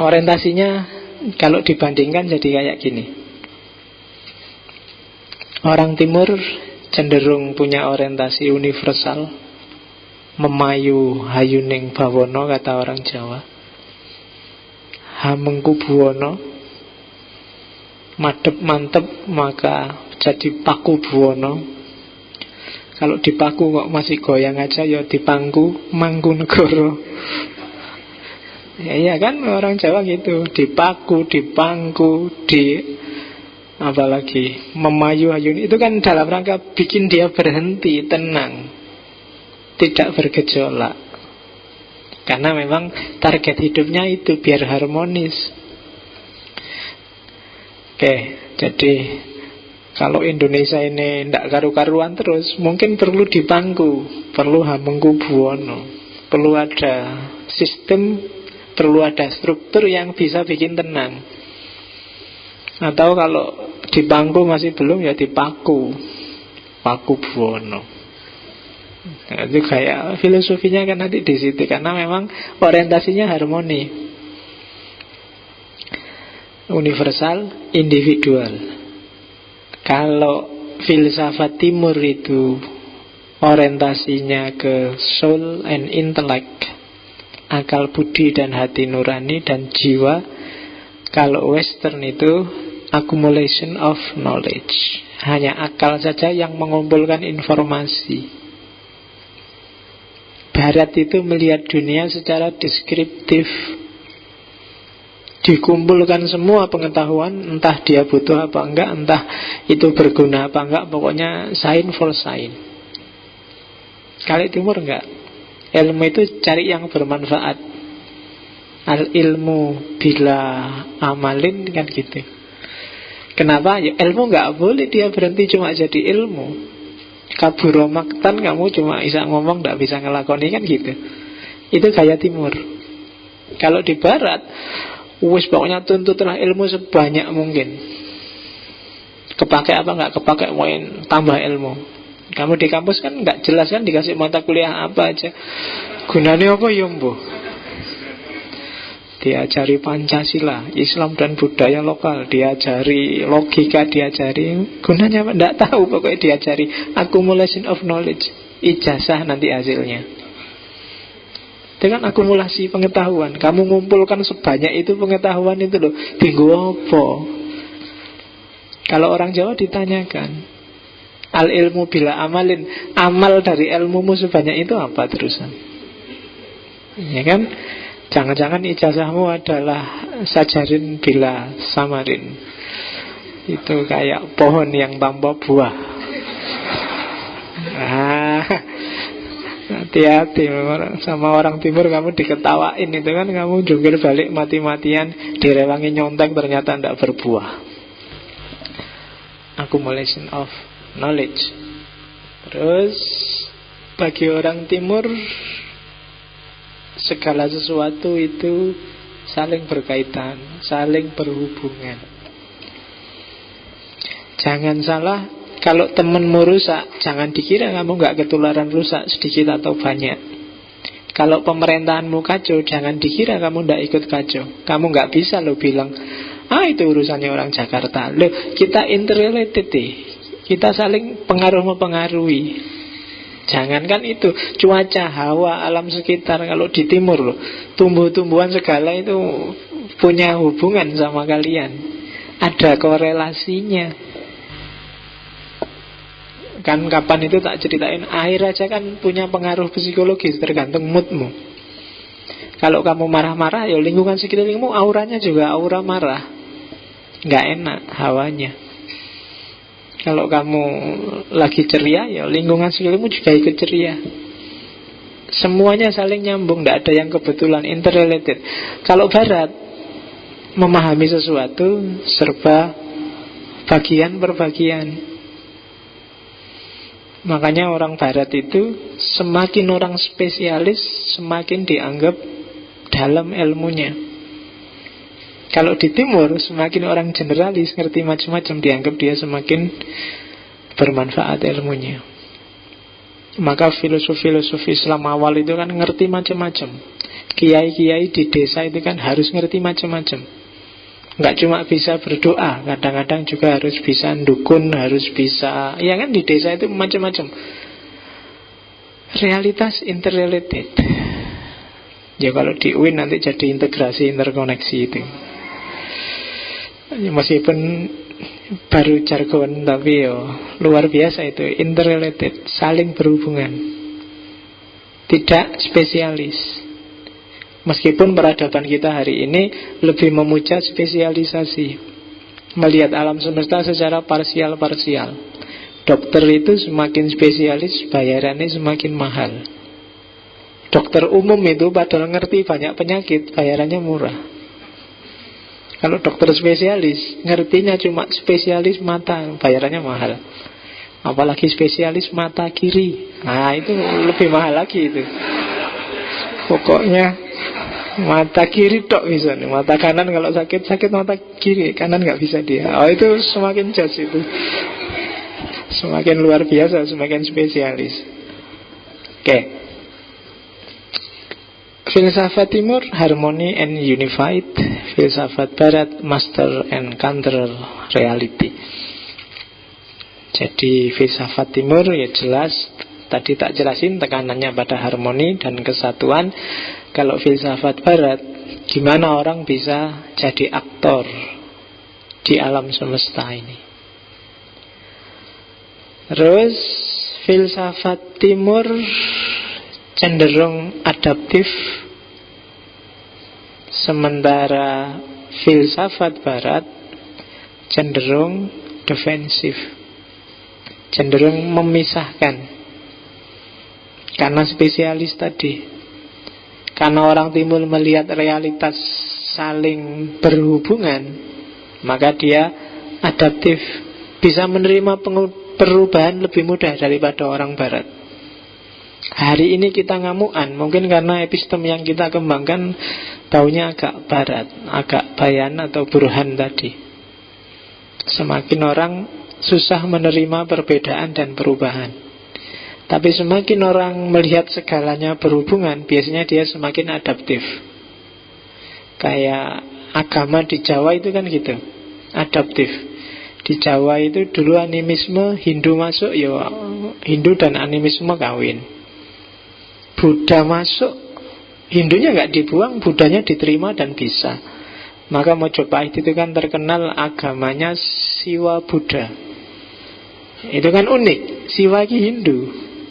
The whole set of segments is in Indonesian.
Orientasinya kalau dibandingkan jadi kayak gini. Orang Timur cenderung punya orientasi universal, memayu hayuning bawono kata orang Jawa. Hamengku buwono, madep mantep maka jadi paku buwono. Kalau dipaku kok masih goyang aja, ya dipangku mangku negoro. Ya iya kan orang Jawa gitu, dipaku, dipangku, apalagi memayu hayun. Itu kan dalam rangka bikin dia berhenti, tenang, tidak bergejolak. Karena memang target hidupnya itu biar harmonis. Oke, jadi kalau Indonesia ini tidak karu-karuan terus, mungkin perlu dipangku, perlu hamengku buwono, perlu ada sistem, perlu ada struktur yang bisa bikin tenang. Atau kalau dipangku masih belum, ya dipaku, paku buwono. Nah, itu kayak filosofinya kan nanti di situ, karena memang orientasinya harmoni, universal, individual. Kalau filsafat Timur itu orientasinya ke soul and intellect, akal budi dan hati nurani dan jiwa. Kalau Western itu accumulation of knowledge, hanya akal saja yang mengumpulkan informasi. Barat itu melihat dunia secara deskriptif, dikumpulkan semua pengetahuan, entah dia butuh apa enggak, entah itu berguna apa enggak, pokoknya sign for sign. Kalau Timur enggak, ilmu itu cari yang bermanfaat. Al ilmu bila amalin kan gitu. Kenapa? Ya, ilmu enggak boleh dia berhenti cuma jadi ilmu. Kaburo maktan, kamu cuma bisa ngomong, tidak bisa ngelakoni, kan gitu. Itu gaya Timur. Kalau di Barat, wis pokoknya tuntutlah ilmu sebanyak mungkin. Kepakai apa enggak kepakai, main tambah ilmu. Kamu di kampus kan enggak jelas kan, dikasih mata kuliah apa aja, gunanya apa ya mbuh. Diajari Pancasila, Islam dan budaya lokal, diajari logika, diajari gunanya apa? Tidak tahu, pokoknya diajari accumulation of knowledge. Ijazah nanti hasilnya. Itu kan akumulasi pengetahuan. Kamu ngumpulkan sebanyak itu pengetahuan itu loh, tinggu apa? Kalau orang Jawa ditanyakan, al ilmu bila amalin, amal dari ilmumu sebanyak itu apa terusan? Ya kan? Jangan-jangan ijazahmu adalah sajarin bila samarin. Itu kayak pohon yang tanpa buah. Hati-hati sama orang Timur, kamu diketawain itu kan, kamu jungkir balik mati-matian, direwangi nyontek, ternyata tidak berbuah. Accumulation of knowledge. Terus bagi orang Timur, segala sesuatu itu saling berkaitan, saling berhubungan. Jangan salah, kalau temenmu rusak, jangan dikira kamu gak ketularan rusak sedikit atau banyak. Kalau pemerintahanmu kacau, jangan dikira kamu gak ikut kacau. Kamu gak bisa lo bilang, itu urusannya orang Jakarta. Loh, kita interrelated deh. Kita saling pengaruh-mempengaruhi. Jangankan itu, cuaca, hawa, alam sekitar. Kalau di Timur loh, tumbuh-tumbuhan segala itu punya hubungan sama kalian. Ada korelasinya. Kan kapan itu tak ceritain, air aja kan punya pengaruh psikologis, tergantung moodmu. Kalau kamu marah-marah, ya lingkungan sekelilingmu auranya juga aura marah, nggak enak hawanya. Kalau kamu lagi ceria, ya lingkungan sekelilingmu juga ikut ceria. Semuanya saling nyambung, tidak ada yang kebetulan, interrelated. Kalau Barat memahami sesuatu serba bagian per bagian. Makanya orang Barat itu semakin orang spesialis, semakin dianggap dalam ilmunya. Kalau di Timur, semakin orang generalis, ngerti macam-macam, dianggap dia semakin bermanfaat ilmunya. Maka filosofi Islam awal itu kan ngerti macam-macam. Kiai-kiai di desa itu kan harus ngerti macam-macam. Nggak cuma bisa berdoa, kadang-kadang juga harus bisa dukun, harus bisa, ya kan di desa itu macam-macam. Realitas interrelated. Ya kalau di UIN nanti jadi integrasi interkoneksi itu. Ya, meskipun baru jargon tapi yo luar biasa itu, interrelated, saling berhubungan. Tidak spesialis. Meskipun peradaban kita hari ini lebih memuja spesialisasi, melihat alam semesta secara parsial-parsial. Dokter itu semakin spesialis, bayarannya semakin mahal. Dokter umum itu padahal ngerti banyak penyakit, bayarannya murah. Kalau dokter spesialis, ngertinya cuma spesialis mata, bayarannya mahal. Apalagi spesialis mata kiri, nah itu lebih mahal lagi itu. Pokoknya mata kiri tok bisa nih. Mata kanan kalau sakit mata kiri, kanan nggak bisa dia. Oh itu semakin jauh itu. Semakin luar biasa, semakin spesialis. Oke. Filsafat timur, harmony and unified. Filsafat barat, master and counter reality. Jadi filsafat timur ya jelas, tadi tak jelasin tekanannya pada harmoni dan kesatuan. Kalau filsafat barat, gimana orang bisa jadi aktor di alam semesta ini. Terus filsafat timur cenderung adaptif, sementara filsafat barat cenderung defensif, cenderung memisahkan. Karena spesialis tadi, karena orang timur melihat realitas saling berhubungan, maka dia adaptif, bisa menerima perubahan lebih mudah daripada orang barat. Hari ini kita ngamuan, mungkin karena epistem yang kita kembangkan baunya agak barat, agak bayan atau burhan tadi. Semakin orang susah menerima perbedaan dan perubahan. Tapi semakin orang melihat segalanya berhubungan, biasanya dia semakin adaptif. Kayak agama di Jawa itu kan gitu, adaptif. Di Jawa itu dulu animisme, Hindu masuk, ya Hindu dan animisme kawin. Buddha masuk, Hindunya nggak dibuang, Buddhanya diterima dan bisa. Maka Mojopahit itu kan terkenal agamanya Siwa Buddha. Itu kan unik, Siwa ini Hindu,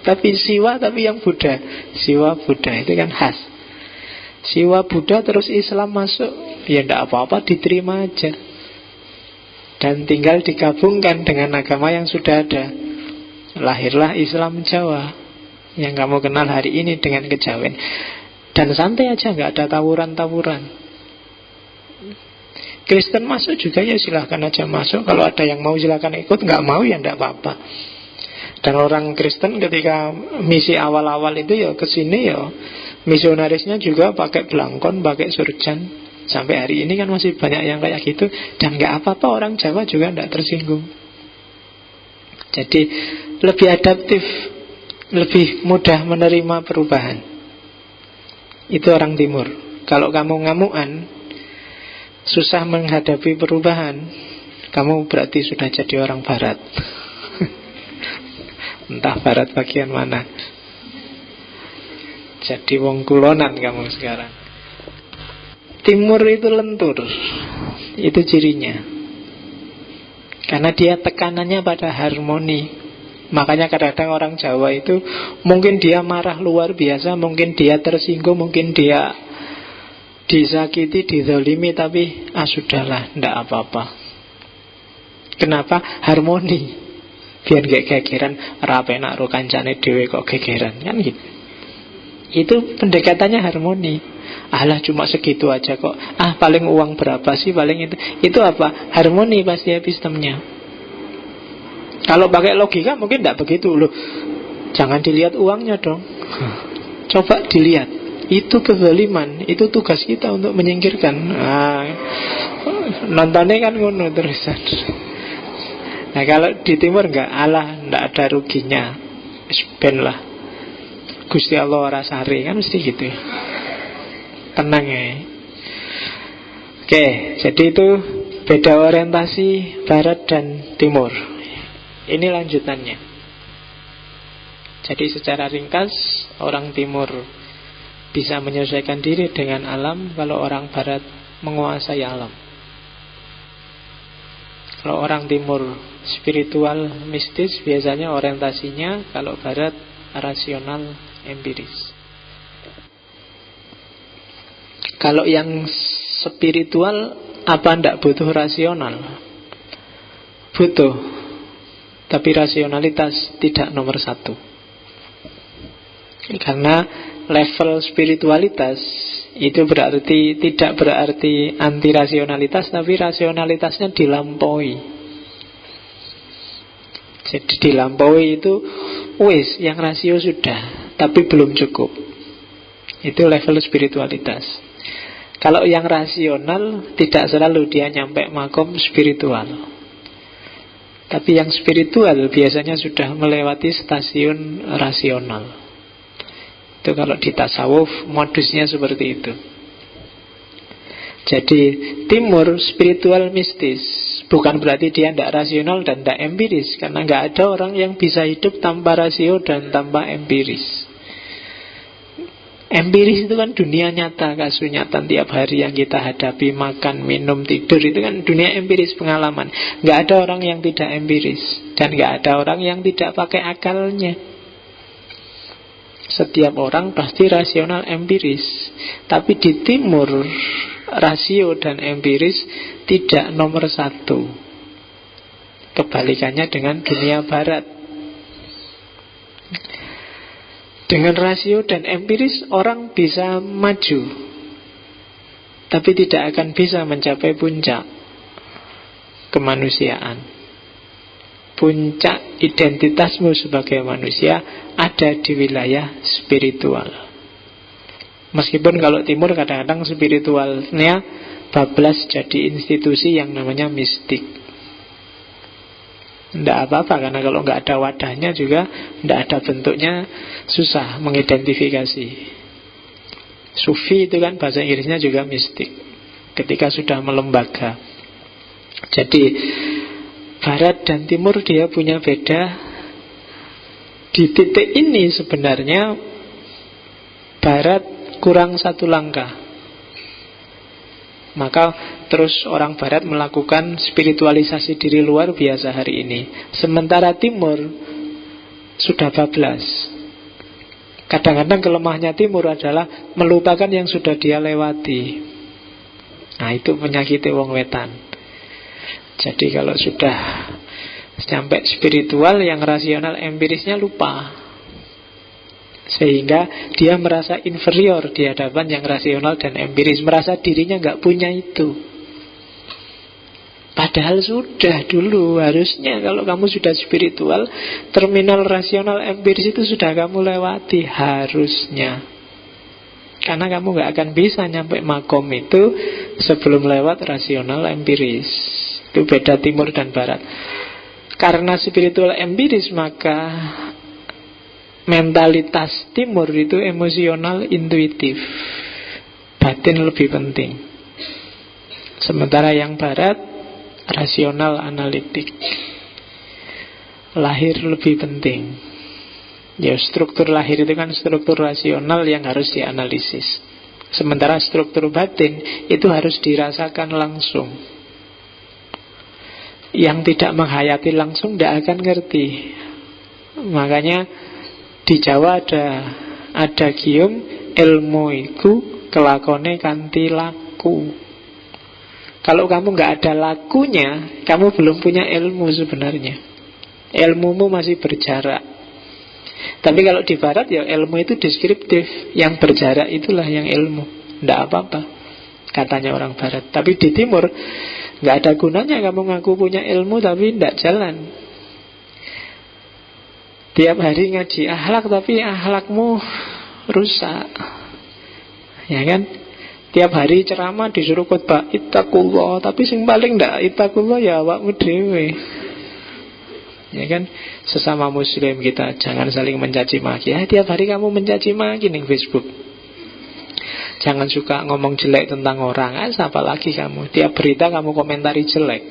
tapi Siwa tapi yang Buddha. Siwa Buddha itu kan khas. Siwa Buddha terus Islam masuk, ya tidak apa-apa, diterima aja. Dan tinggal digabungkan dengan agama yang sudah ada. Lahirlah Islam Jawa yang kamu kenal hari ini dengan kejawen. Dan santai aja, nggak ada tawuran-tawuran. Kristen masuk juga ya silahkan aja masuk. Kalau ada yang mau silahkan ikut, nggak mau ya tidak apa-apa. Dan orang Kristen ketika misi awal-awal itu ya kesini ya misionarisnya juga pakai belangkon, pakai surjan. Sampai hari ini kan masih banyak yang kayak gitu. Dan gak apa-apa, orang Jawa juga tidak tersinggung. Jadi lebih adaptif, lebih mudah menerima perubahan. Itu orang timur. Kalau kamu ngamuan, susah menghadapi perubahan, kamu berarti sudah jadi orang barat. Entah barat bagian mana. Jadi wong kulonan kamu sekarang. Timur itu lentur, itu cirinya. Karena dia tekanannya pada harmoni. Makanya kadang-kadang orang Jawa itu mungkin dia marah luar biasa, mungkin dia tersinggung, mungkin dia disakiti, dizalimi, tapi sudahlah, tidak apa-apa. Kenapa? Harmoni. Biar gak gegeran, rapenak ro kancane dhewe kok gegeran, kan gitu. Itu pendekatannya harmoni. Alah cuma segitu aja kok. Paling uang berapa sih, paling itu. Itu apa? Harmoni pasti epistemnya. Kalau pakai logika mungkin tidak begitu loh. Jangan dilihat uangnya dong. Coba dilihat. Itu kezaliman, itu tugas kita untuk menyingkirkan. Nontonnya kan ngono terusan. Nah kalau di timur enggak, alah tidak ada ruginya. Ben lah. Gusti Allah ora sare, kan mesti gitu. tenang ya. Oke, jadi itu beda orientasi barat dan timur. Ini lanjutannya. Jadi secara ringkas, orang timur bisa menyesuaikan diri dengan alam, kalau orang barat menguasai alam. Kalau orang timur spiritual, mistis, biasanya orientasinya, kalau barat rasional, empiris. Kalau yang spiritual, apa ndak butuh rasional? Butuh, tapi rasionalitas tidak nomor satu. Karena level spiritualitas itu tidak berarti anti rasionalitas, tapi rasionalitasnya dilampaui. Jadi dilampaui itu wis, yang rasio sudah, tapi belum cukup. Itu level spiritualitas. Kalau yang rasional, tidak selalu dia nyampe makom spiritual. Tapi yang spiritual biasanya sudah melewati stasiun rasional. Itu kalau di tasawuf modusnya seperti itu. Jadi timur spiritual mistis, bukan berarti dia tidak rasional dan tidak empiris, karena nggak ada orang yang bisa hidup tanpa rasio dan tanpa empiris. Empiris itu kan dunia nyata, kasunyatan tiap hari yang kita hadapi, makan, minum, tidur, itu kan dunia empiris, pengalaman. Nggak ada orang yang tidak empiris, dan nggak ada orang yang tidak pakai akalnya. Setiap orang pasti rasional empiris. Tapi di timur, rasio dan empiris tidak nomor satu. Kebalikannya dengan dunia barat. Dengan rasio dan empiris orang bisa maju, tapi tidak akan bisa mencapai puncak kemanusiaan. Puncak identitasmu sebagai manusia ada di wilayah spiritual. Meskipun kalau timur kadang-kadang spiritualnya bablas jadi institusi yang namanya mistik. Tidak apa-apa, karena kalau nggak ada wadahnya juga, tidak ada bentuknya, susah mengidentifikasi. Sufi itu kan bahasa Inggrisnya juga mistik, ketika sudah melembaga. Jadi barat dan timur dia punya beda. Di titik ini sebenarnya barat kurang satu langkah. Maka terus orang barat melakukan spiritualisasi diri luar biasa hari ini. Sementara timur sudah bablas. Kadang-kadang kelemahannya timur adalah melupakan yang sudah dia lewati. Nah, itu penyakit wong wetan. Jadi kalau sudah sampai spiritual, yang rasional empirisnya lupa, sehingga dia merasa inferior di hadapan yang rasional dan empiris, merasa dirinya nggak punya itu. Padahal sudah dulu, harusnya kalau kamu sudah spiritual, terminal rasional empiris itu sudah kamu lewati, harusnya. Karena kamu nggak akan bisa nyampe makom itu sebelum lewat rasional empiris. Itu beda timur dan barat. Karena spiritual empiris, maka mentalitas timur itu emosional intuitif, batin lebih penting. Sementara yang barat rasional analitik, lahir lebih penting. Ya, struktur lahir itu kan struktur rasional yang harus dianalisis. Sementara struktur batin itu harus dirasakan langsung. Yang tidak menghayati langsung tidak akan ngerti. Makanya di Jawa ada gium, ilmu iku kelakone kanthi laku. Kalau kamu nggak ada lakunya, kamu belum punya ilmu sebenarnya. Ilmumu masih berjarak. Tapi kalau di barat ya ilmu itu deskriptif, yang berjarak itulah yang ilmu. Tidak apa-apa, katanya orang barat. Tapi di timur nggak ada gunanya kamu ngaku punya ilmu tapi tidak jalan. Tiap hari ngaji akhlak tapi akhlakmu rusak, ya kan? Tiap hari ceramah disuruh khotbah ittaqullah, tapi sing paling ndak ittaqullah ya awakmu dhewe. Ya kan? Sesama muslim kita jangan saling mencaci maki. Tiap hari kamu mencaci maki ning Facebook. Jangan suka ngomong jelek tentang orang. Apa lagi kamu? Tiap berita kamu komentari jelek.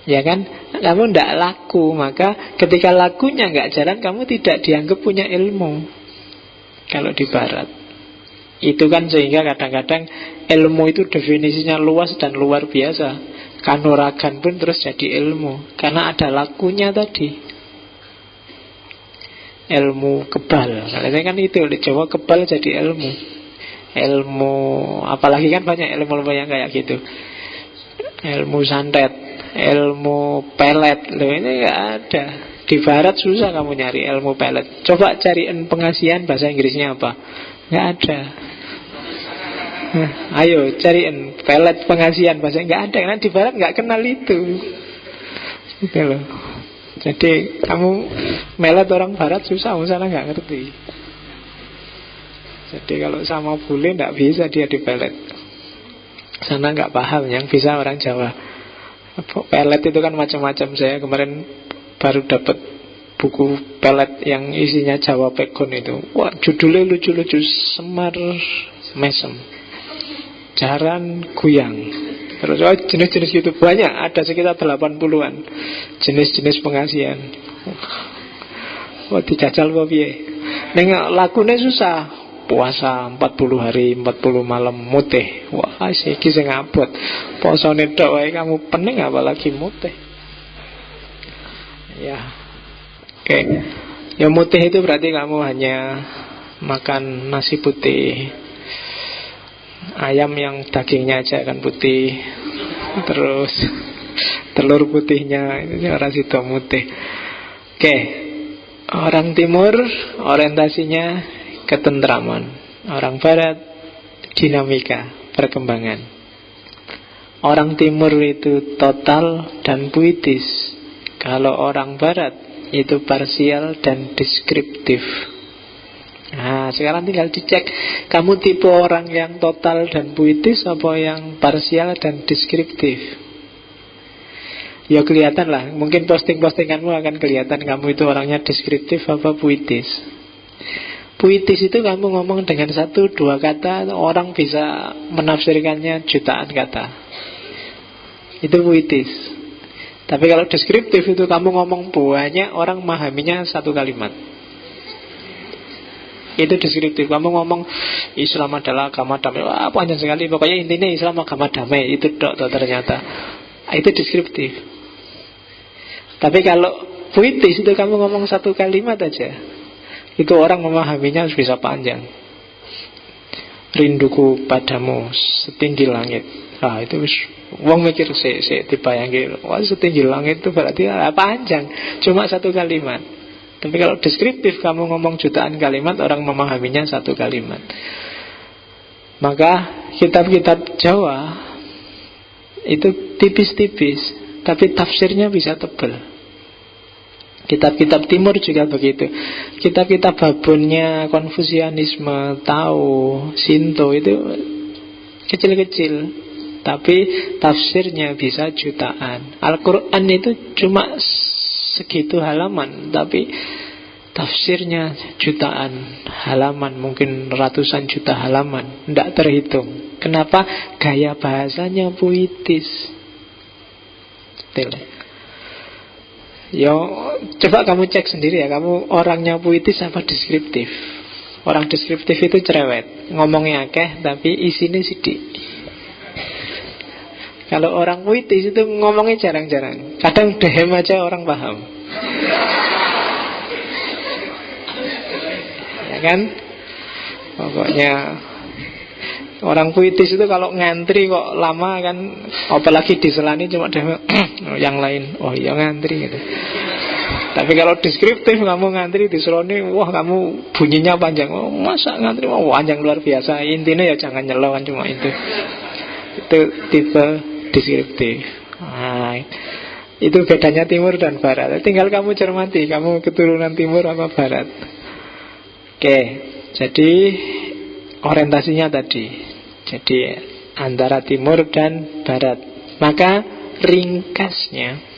Ya kan? Kamu tidak laku. Maka ketika lakunya nggak jalan, kamu tidak dianggap punya ilmu. Kalau di barat itu kan, sehingga kadang-kadang ilmu itu definisinya luas dan luar biasa. Kanuragan pun terus jadi ilmu, karena ada lakunya tadi. Ilmu kebal, kalian kan itu di Jawa, kebal jadi ilmu. Ilmu, apalagi kan banyak ilmu-ilmu yang kayak gitu. Ilmu santet, ilmu pelet, loh ini nggak ada. Di barat susah kamu nyari ilmu pelet. Coba cariin pengasihan, bahasa Inggrisnya apa? Nggak ada. Ayo cariin pelet pengasihan, bahasa nggak ada, karena di barat nggak kenal itu. Gitu loh. Jadi kamu melet orang barat susah, sana nggak ngerti. Jadi kalau sama bule nggak bisa dia dipelet. Sana nggak paham, yang bisa orang Jawa. Pelet itu kan macam-macam. Saya kemarin baru dapat buku pelet yang isinya Jawa Pegon itu. Wah, judulnya lucu-lucu. Semar Mesem, Jaran Guyang. Terus jenis-jenis gitu banyak. Ada sekitar 80-an jenis-jenis pengasihan. Wah, dijajal apa piye? Nengok lakune susah. Puasa 40 hari 40 malam mutih. Wah, iki sing abot. Posone tok wae kamu pening, apalagi mutih. Ya. Oke. Ya mutih itu berarti kamu hanya makan nasi putih, ayam yang dagingnya aja kan putih, terus telur putihnya itu orang situ mutih. Oke. Orang timur orientasinya ketentraman, orang barat dinamika, perkembangan. Orang timur itu total dan puitis. Kalau orang barat itu parsial dan deskriptif. Nah, sekarang tinggal dicek, kamu tipe orang yang total dan puitis apa yang parsial dan deskriptif. Ya kelihatan lah, mungkin posting-postinganmu akan kelihatan kamu itu orangnya deskriptif apa puitis. Puitis itu kamu ngomong dengan 1-2 kata, orang bisa menafsirkannya jutaan kata. Itu puitis. Tapi kalau deskriptif itu kamu ngomong banyak, orang memahaminya 1 kalimat. Itu deskriptif. Kamu ngomong Islam adalah agama damai, wah panjang sekali. Pokoknya intinya Islam agama damai. Itu dok ternyata. Itu deskriptif. Tapi kalau puitis itu kamu ngomong 1 kalimat aja, itu orang memahaminya bisa panjang. Rinduku padamu setinggi langit. Nah itu wong mikir dibayangin, wah setinggi langit itu berarti panjang, cuma 1 kalimat. Tapi kalau deskriptif kamu ngomong jutaan kalimat, orang memahaminya 1 kalimat. Maka kitab-kitab Jawa itu tipis-tipis, tapi tafsirnya bisa tebal. Kitab-kitab Timur juga begitu. Kitab-kitab babonnya Konfusianisme, Tao, Shinto itu kecil-kecil, tapi tafsirnya bisa jutaan. Al-Quran itu cuma segitu halaman, tapi tafsirnya jutaan halaman, mungkin ratusan juta halaman, tidak terhitung. Kenapa? Gaya bahasanya puitis. Yo, coba kamu cek sendiri ya, kamu orangnya puitis apa deskriptif. Orang deskriptif itu cerewet, ngomongnya akeh tapi isinya sidik. Kalau orang puitis itu ngomongnya jarang-jarang, kadang dehem aja orang paham. Ya kan? Pokoknya orang puitis itu kalau ngantri kok lama kan, apalagi diselani cuma dehem yang lain, oh iya ngantri gitu. Tapi kalau deskriptif, kamu ngantri diselani, wah kamu bunyinya panjang, oh masa ngantri, wah panjang luar biasa. Intinya ya jangan nyelo kan, cuma itu tipe deskriptif. Nah, itu bedanya timur dan barat. Tinggal kamu cermati, kamu keturunan timur apa barat. Oke, jadi orientasinya tadi, jadi antara timur dan barat. Maka ringkasnya